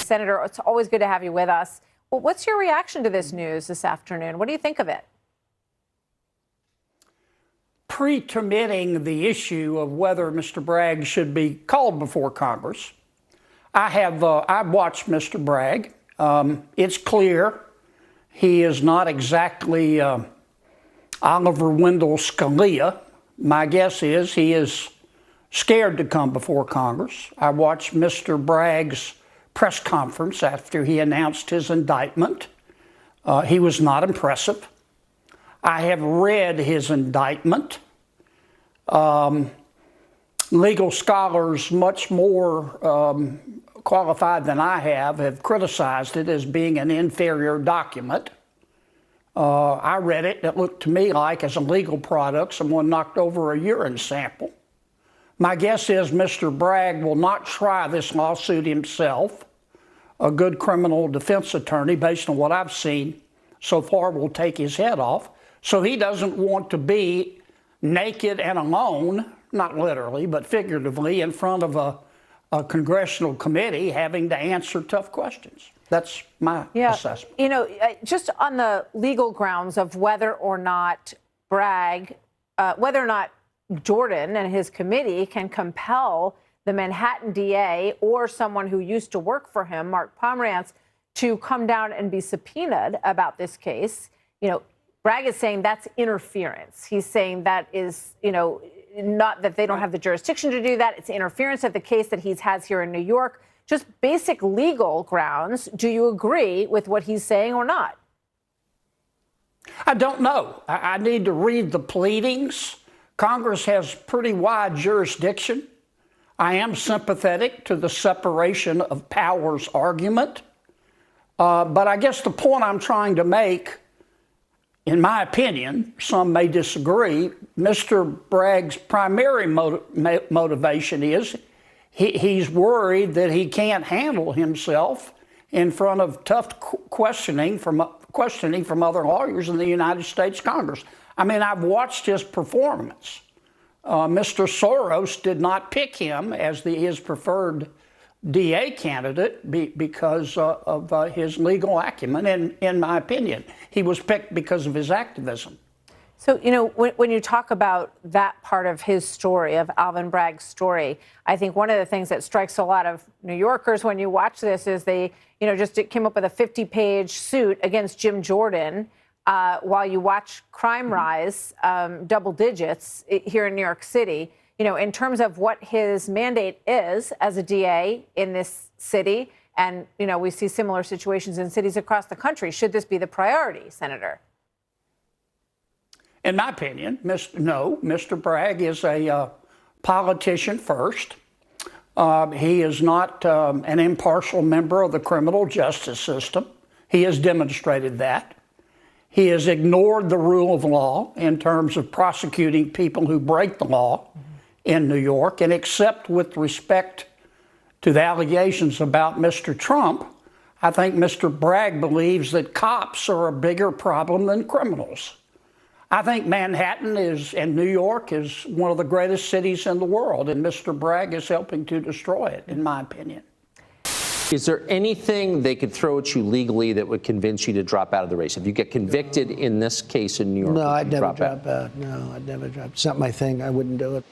Senator, it's always good to have you with us. Well, what's your reaction to this news this afternoon? What do you think of it? Pre-terminating the issue of whether Mr. Bragg should be called before Congress, I've watched Mr. Bragg. It's clear he is not exactly Oliver Wendell Scalia. My guess is he is scared to come before Congress. I watched Mr. Bragg's press conference after he announced his indictment. He was not impressive. I have read his indictment. Legal scholars much more qualified than I have criticized it as being an inferior document. I read it. It looked to me like, as a legal product, someone knocked over a urine sample. My guess is Mr. Bragg will not try this lawsuit himself. A good criminal defense attorney, based on what I've seen so far, will take his head off. So he doesn't want to be naked and alone, not literally, but figuratively, in front of a congressional committee having to answer tough questions. That's my assessment. You know, just on the legal grounds of whether or not Jordan and his committee can compel the Manhattan DA or someone who used to work for him, Mark Pomerantz, to come down and be subpoenaed about this case. You know, Bragg is saying that's interference. He's saying that is, you know, not that they don't have the jurisdiction to do that. It's interference of the case that he has here in New York. Just basic legal grounds. Do you agree with what he's saying or not? I don't know. I need to read the pleadings. Congress has pretty wide jurisdiction. I am sympathetic to the separation of powers argument. But I guess the point I'm trying to make, in my opinion, some may disagree, Mr. Bragg's primary motivation is he's worried that he can't handle himself in front of tough questioning from other lawyers in the United States Congress. I mean, I've watched his performance. Mr. Soros did not pick him as his preferred DA candidate because of his legal acumen, in my opinion. He was picked because of his activism. So, you know, when you talk about that part of his story, of Alvin Bragg's story, I think one of the things that strikes a lot of New Yorkers when you watch this is they, you know, just came up with a 50-page suit against Jim Jordan while you watch crime rise double digits here in New York City. You know, in terms of what his mandate is as a DA in this city, and, you know, we see similar situations in cities across the country. Should this be the priority, Senator? In my opinion, no. Mr. Bragg is a politician first. He is not an impartial member of the criminal justice system. He has demonstrated that. He has ignored the rule of law in terms of prosecuting people who break the law in New York. And except with respect to the allegations about Mr. Trump, I think Mr. Bragg believes that cops are a bigger problem than criminals. I think Manhattan and New York is one of the greatest cities in the world, and Mr. Bragg is helping to destroy it, in my opinion. Is there anything they could throw at you legally that would convince you to drop out of the race? If you get convicted in this case in New York, no, I'd never drop out. No, I'd never drop. It's not my thing. I wouldn't do it.